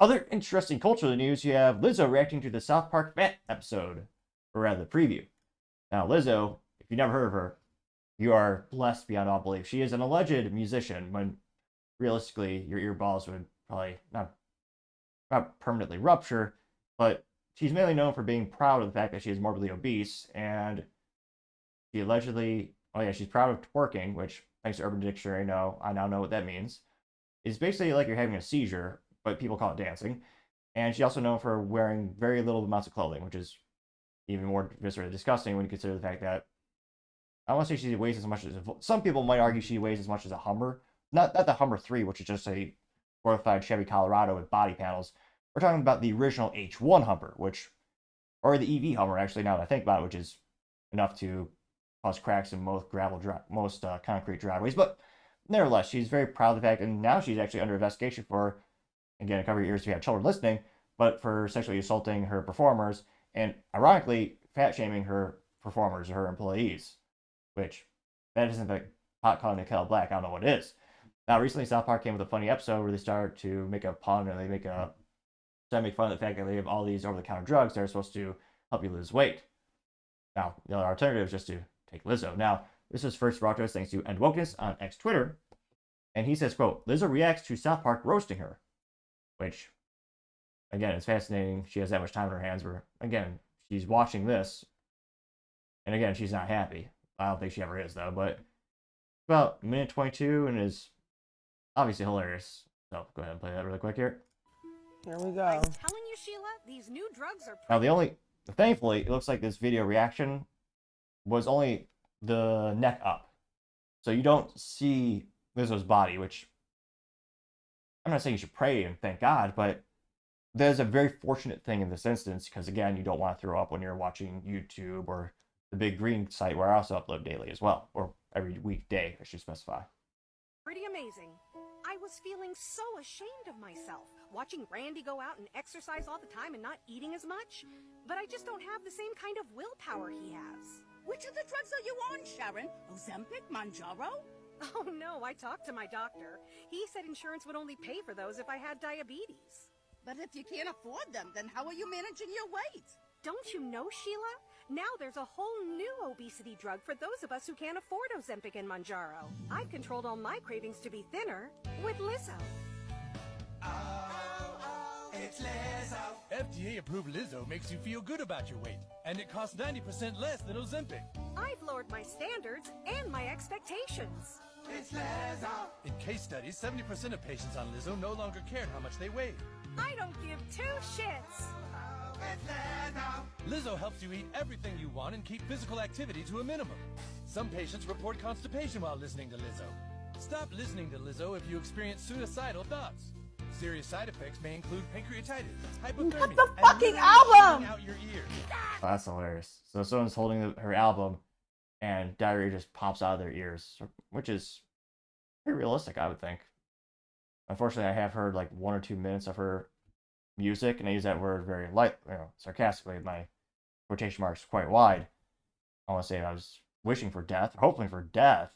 Other interesting cultural news, you have Lizzo reacting to the South Park Fat episode, or rather the preview. Now, Lizzo, if you've never heard of her, you are blessed beyond all belief. She is an alleged musician when realistically your earballs would probably not permanently rupture, but she's mainly known for being proud of the fact that she is morbidly obese, and she allegedly, oh yeah, she's proud of twerking, which thanks to Urban Dictionary, I now know what that means. It's basically like you're having a seizure, but people call it dancing. And she's also known for wearing very little amounts of clothing, which is even more viscerally disgusting when you consider the fact that I don't want to say she weighs as much as some people might argue she weighs as much as a Hummer. Not the Hummer 3, which is just a glorified Chevy Colorado with body panels. We're talking about the original H1 Hummer, or the EV Hummer, actually, now that I think about it, which is enough to cause cracks in most concrete driveways. But nevertheless, she's very proud of the fact, and now she's actually under investigation for, again, cover your ears if you have children listening, but for sexually assaulting her performers and, ironically, fat shaming her performers or her employees, which that isn't the pot calling the kettle black. I don't know what it is. Now, recently, South Park came with a funny episode where they started to make a pun and they make fun of the fact that they have all these over-the-counter drugs that are supposed to help you lose weight. Now, the other alternative is just to take Lizzo. Now, this was first brought to us thanks to End Wokeness on X Twitter, and he says, quote, Lizzo reacts to South Park roasting her, which, again, it's fascinating. She has that much time on her hands where, again, she's watching this, and again, she's not happy. I don't think she ever is, though, but about a minute 22 and is obviously hilarious. So, go ahead and play that really quick here. Here we go. I'm telling you, Sheila, these new drugs are... Now, thankfully, it looks like this video reaction was only the neck up. So you don't see Lizzo's body, which I'm not saying you should pray and thank God, but there's a very fortunate thing in this instance because, again, you don't want to throw up when you're watching YouTube or the Big Green site where I also upload daily as well, or every weekday, I should specify. Pretty amazing. I was feeling so ashamed of myself, watching Randy go out and exercise all the time and not eating as much. But I just don't have the same kind of willpower he has. Which of the drugs are you on, Sharon? Ozempic, Mounjaro? Oh no, I talked to my doctor. He said insurance would only pay for those if I had diabetes. But if you can't afford them, then how are you managing your weight? Don't you know, Sheila? Now there's a whole new obesity drug for those of us who can't afford Ozempic and Mounjaro. I've controlled all my cravings to be thinner with Lizzo. It's Lizzo. FDA-approved Lizzo makes you feel good about your weight, and it costs 90% less than Ozempic. I've lowered my standards and my expectations. It's Lizzo. In case studies, 70% of patients on Lizzo no longer cared how much they weighed. I don't give two shits. It's Lizzo. Lizzo helps you eat everything you want and keep physical activity to a minimum. Some patients report constipation while listening to Lizzo. Stop listening to Lizzo if you experience suicidal thoughts. Serious side effects may include pancreatitis, hypothermia, Cut the and fucking literally album! shooting out your ears. Oh, that's hilarious. So someone's holding her album and diarrhea just pops out of their ears, which is pretty realistic, I would think. Unfortunately, I have heard like 1 or 2 minutes of her music, and I use that word very light, sarcastically. My quotation marks quite wide. I want to say I was wishing for death, hoping for death,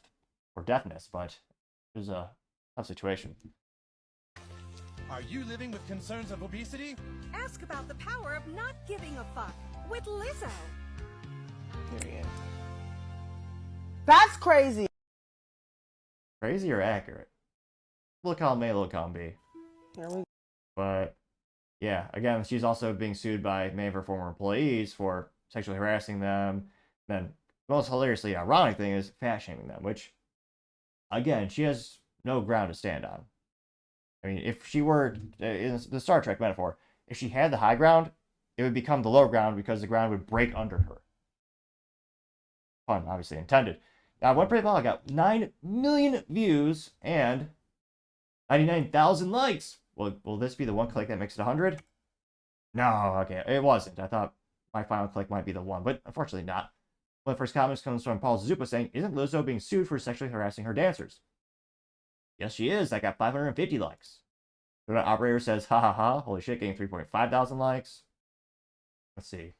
or deafness, but it was a tough situation. Are you living with concerns of obesity? Ask about the power of not giving a fuck with Lizzo. Period. That's crazy. Crazy or accurate? Little column A, little column B. Here we go. But yeah, again, she's also being sued by many of her former employees for sexually harassing them. Then, the most hilariously ironic thing is fat shaming them, which, again, she has no ground to stand on. I mean, if she were, in the Star Trek metaphor, if she had the high ground, it would become the low ground because the ground would break under her. Pun, obviously intended. Now, one pretty well, got 9 million views and 99,000 likes. Will this be the one click that makes it 100? No, okay, it wasn't. I thought my final click might be the one, but unfortunately not. One of the first comments comes from Paul Zupa saying, isn't Lizzo being sued for sexually harassing her dancers? Yes, she is. That got 550 likes. The operator says, ha ha ha, holy shit, getting 3.5 thousand likes. Let's see.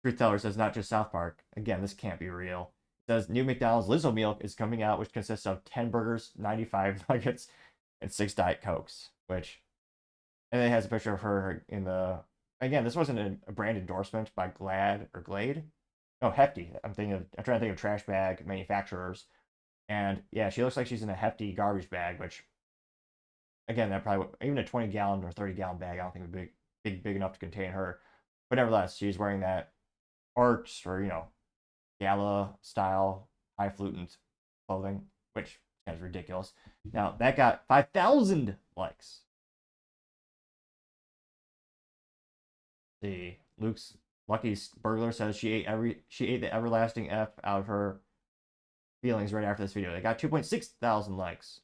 Truth Teller says, not just South Park. Again, this can't be real. It says, new McDonald's Lizzo meal is coming out, which consists of 10 burgers, 95 nuggets, and 6 Diet Cokes. Which, And then it has a picture of her in the. Again, this wasn't a brand endorsement by Glad or Glade. No, Hefty. I'm trying to think of trash bag manufacturers. And yeah, she looks like she's in a Hefty garbage bag, which again, that probably even a 20-gallon or 30-gallon bag, I don't think would be big enough to contain her. But nevertheless, she's wearing that arts or gala style highfalutin clothing, which is ridiculous. Now that got 5,000 likes. See, Luke's Lucky Burglar says she ate the everlasting F out of her feelings right after this video. They got 2.6 thousand likes.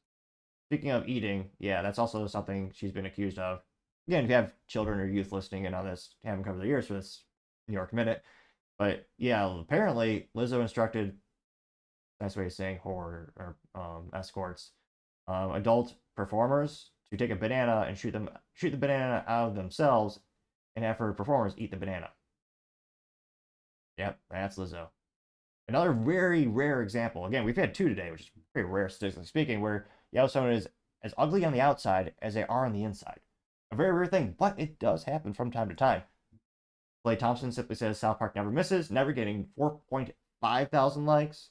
Speaking of eating, yeah, that's also something she's been accused of. Again, if you have children or youth listening in on this, haven't covered the ears for this New York Minute. But yeah, apparently Lizzo instructed, nice way of saying whore or escorts, adult performers to take a banana and shoot the banana out of themselves and have her performers eat the banana. Yep, that's Lizzo. Another very rare example. Again, we've had two today, which is very rare statistically speaking, where you have someone is as ugly on the outside as they are on the inside. A very rare thing, but it does happen from time to time. Clay Thompson simply says South Park never misses, never getting 4.5 thousand likes.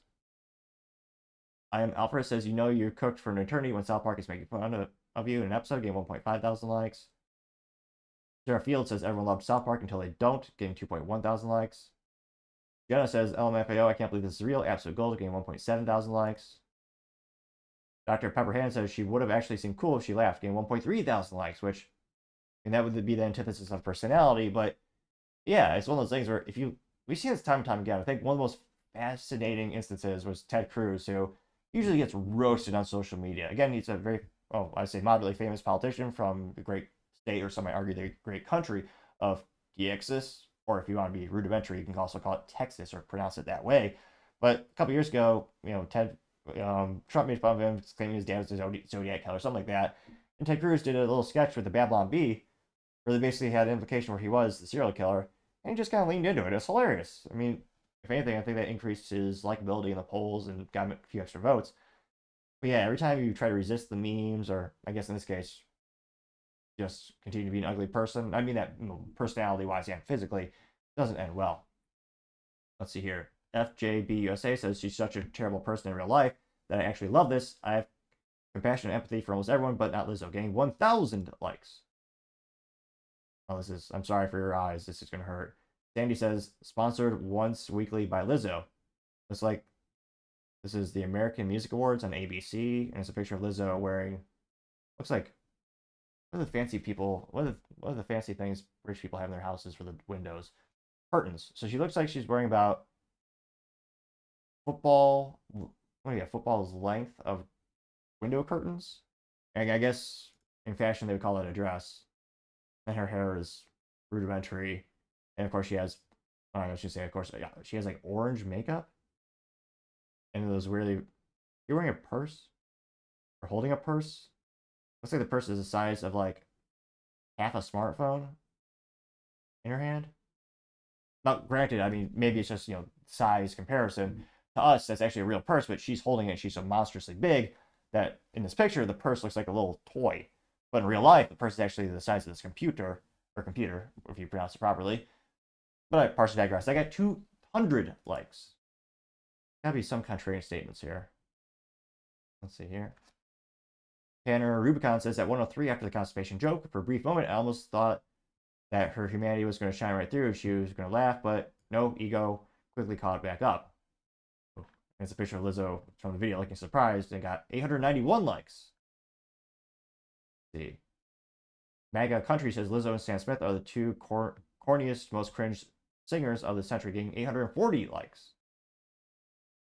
I am Alfred says, you cooked for an eternity when South Park is making fun of you in an episode, getting 1.5 thousand likes. Sarah Field says everyone loved South Park until they don't, getting 2.1 thousand likes. Jenna says LMFAO, I can't believe this is real, absolute gold, getting 1.7 thousand likes. Dr. Pepperhand says she would have actually seemed cool if she laughed, getting 1.3 thousand likes, which, that would be the antithesis of personality, but yeah, it's one of those things where we've seen this time and time again. I think one of the most fascinating instances was Ted Cruz, who usually gets roasted on social media. Again, he's a very, I'd say moderately famous politician from the great state, or some might argue the great country of Texas, or if you want to be rudimentary, you can also call it Texas or pronounce it that way. But a couple years ago, Trump made fun of him, claiming his dad was a Zodiac killer, something like that. And Ted Cruz did a little sketch with the Babylon Bee, where they basically had an implication where he was the serial killer, and he just kind of leaned into it. It's hilarious. I mean, if anything, I think that increased his likability in the polls and got him a few extra votes. But yeah, every time you try to resist the memes, or I guess in this case, just continue to be an ugly person, I mean that personality-wise and physically, doesn't end well. Let's see here. FJBUSA says she's such a terrible person in real life that I actually love this. I have compassion and empathy for almost everyone, but not Lizzo, getting 1,000 likes. Oh, I'm sorry for your eyes. This is going to hurt. Sandy says, sponsored once weekly by Lizzo. Looks like this is the American Music Awards on ABC, and it's a picture of Lizzo wearing, looks like, what are the fancy things rich people have in their houses for the windows? Curtains. So she looks like she's wearing about football's length of window curtains. And I guess in fashion they would call it a dress. And her hair is rudimentary. And of course she has, she has like orange makeup. And those really, you're wearing a purse? Or holding a purse? Looks like the purse is the size of like half a smartphone in her hand. Now, granted, I mean, maybe it's just, size comparison. To us, that's actually a real purse, but she's holding it. She's so monstrously big that in this picture, the purse looks like a little toy. But in real life, the purse is actually the size of this computer, if you pronounce it properly. But I partially digress. I got 200 likes. Gotta be some contrarian statements here. Let's see here. Tanner Rubicon says at 103 after the constipation joke, for a brief moment, I almost thought that her humanity was going to shine right through. She was going to laugh, but no, ego quickly caught it back up. And it's a picture of Lizzo from the video looking surprised and got 891 likes. Let's see. MAGA Country says Lizzo and Sam Smith are the two corniest, most cringe singers of the century, getting 840 likes.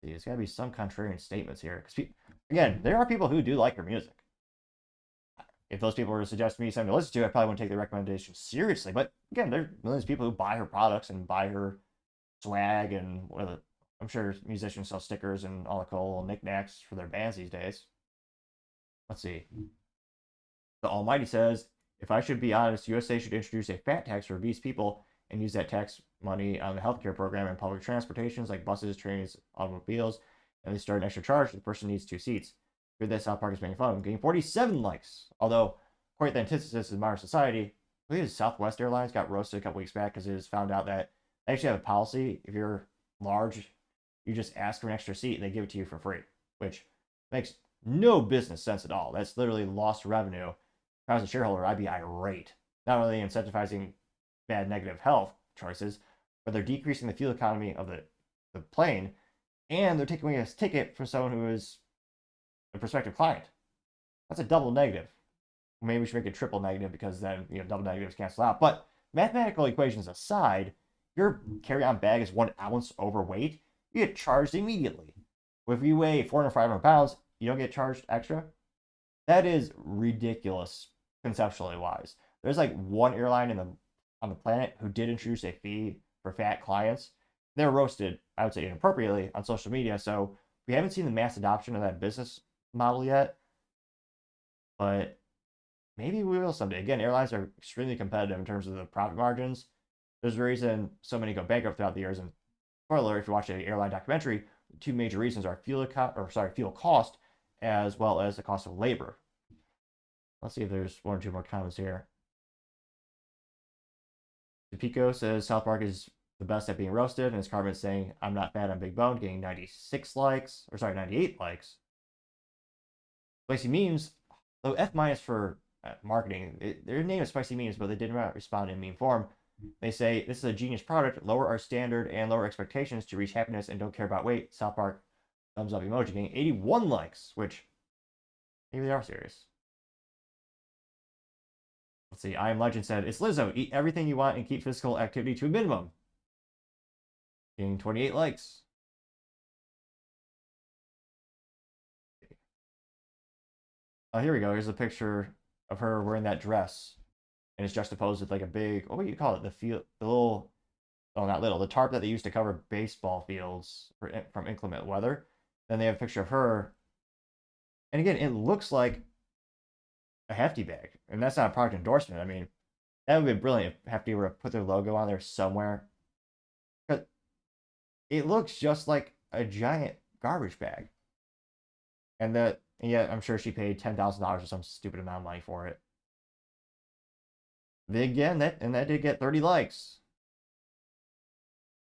See, there's got to be some contrarian statements here. Because again, there are people who do like her music. If those people were to suggest me something to listen to, I probably wouldn't take the recommendation seriously. But again, there are millions of people who buy her products and buy her swag, and I'm sure musicians sell stickers and all the cool knickknacks for their bands these days. Let's see. The Almighty says, if I should be honest, USA should introduce a fat tax for obese people and use that tax money on the healthcare program and public transportations like buses, trains, automobiles, and they start an extra charge if the person needs 2 seats. Heard that South Park is making fun of him, getting 47 likes. Although, quite the antithesis in modern society. I believe Southwest Airlines got roasted a couple weeks back because it was found out that they actually have a policy. If you're large, you just ask for an extra seat and they give it to you for free, which makes no business sense at all. That's literally lost revenue. If I was a shareholder, I'd be irate. Not only incentivizing bad negative health choices, but they're decreasing the fuel economy of the plane, and they're taking away a ticket from someone who is a prospective client. That's a double negative. Maybe we should make it triple negative because then double negatives cancel out. But mathematical equations aside, your carry-on bag is 1 ounce overweight, you get charged immediately. If you weigh 400 or 500 pounds, you don't get charged extra. That is ridiculous, conceptually wise. There's like one airline on the planet who did introduce a fee for fat clients. They're roasted, I would say, inappropriately on social media. So we haven't seen the mass adoption of that business model yet, but maybe we will someday. Again, airlines are extremely competitive in terms of the profit margins. There's a reason so many go bankrupt throughout the years. And spoiler, if you watch an airline documentary, the two major reasons are fuel cost, as well as the cost of labor. Let's see if there's one or two more comments here. Pico says South Park is the best at being roasted, and his comment saying, I'm not fat, I'm big boned, getting 98 likes. Spicy Memes, though F- for marketing, their name is Spicy Memes, but they did not respond in meme form. They say, this is a genius product, lower our standard and lower expectations to reach happiness and don't care about weight. South Park, thumbs up emoji, getting 81 likes, which maybe they are serious. Let's see, I Am Legend said, it's Lizzo, eat everything you want and keep physical activity to a minimum. Getting 28 likes. Oh, here we go. Here's a picture of her wearing that dress. And it's juxtaposed with like a big, what do you call it? The little, oh, not little, the tarp that they used to cover baseball fields from inclement weather. Then they have a picture of her. And again, it looks like a Hefty bag. And that's not a product endorsement. I mean, that would be brilliant if Hefty were to put their logo on there somewhere. But it looks just like a giant garbage bag. And yet I'm sure she paid $10,000 or some stupid amount of money for it. Again, that did get 30 likes.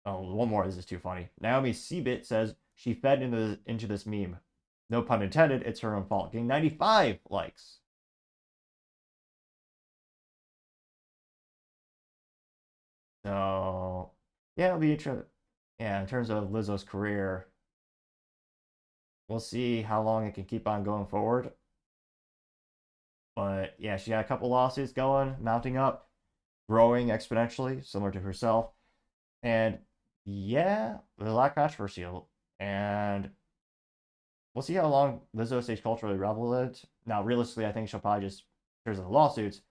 Oh, one more. This is too funny. Naomi Seabit says she fed into this meme. No pun intended. It's her own fault. Getting 95 likes. So yeah, it'll be interesting. Yeah, in terms of Lizzo's career, we'll see how long it can keep on going forward. But yeah, she got a couple lawsuits going, mounting up, growing exponentially, similar to herself. And yeah, there's a lot of controversial. And we'll see how long Lizzo stays culturally relevant. Now, realistically, I think she'll probably just, in terms of the lawsuits,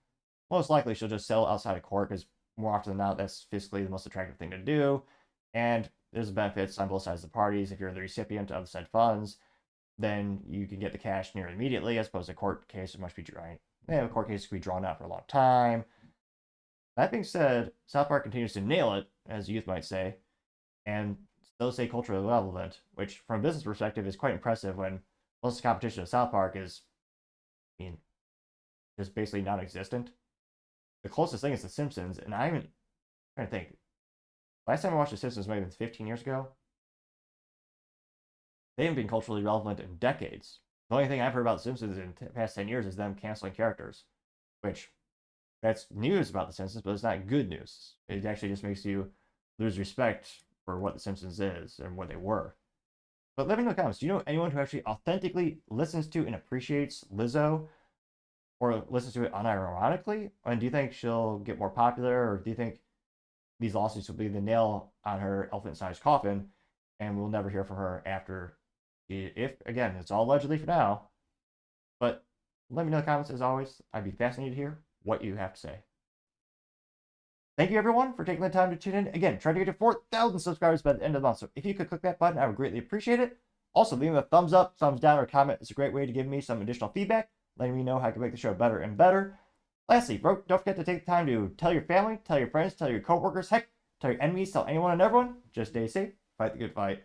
most likely she'll just sell outside of court because more often than not, that's fiscally the most attractive thing to do. And there's benefits on both sides of the parties. If you're the recipient of said funds, then you can get the cash near immediately, as opposed to court cases must be drawn. Court cases can be drawn out for a long time. That being said, South Park continues to nail it, as youth might say, and still stay culturally relevant, which from a business perspective is quite impressive when most of the competition of South Park is, I mean, just basically non-existent. The closest thing is The Simpsons, and I'm trying to think. Last time I watched The Simpsons might have been 15 years ago. They haven't been culturally relevant in decades. The only thing I've heard about The Simpsons in the past 10 years is them canceling characters, which that's news about The Simpsons, but it's not good news. It actually just makes you lose respect for what The Simpsons is and what they were. But let me know in the comments, do you know anyone who actually authentically listens to and appreciates Lizzo, or listens to it unironically? And do you think she'll get more popular, or do you think these lawsuits will be the nail on her elephant-sized coffin, and we'll never hear from her after? If, again, it's all allegedly for now, but let me know in the comments as always. I'd be fascinated to hear what you have to say. Thank you everyone for taking the time to tune in. Again, trying to get to 4,000 subscribers by the end of the month, so if you could click that button, I would greatly appreciate it. Also, leaving a thumbs up, thumbs down, or comment is a great way to give me some additional feedback, letting me know how I can make the show better and better. Lastly, don't forget to take the time to tell your family, tell your friends, tell your coworkers, heck, tell your enemies, tell anyone and everyone. Just stay safe, fight the good fight.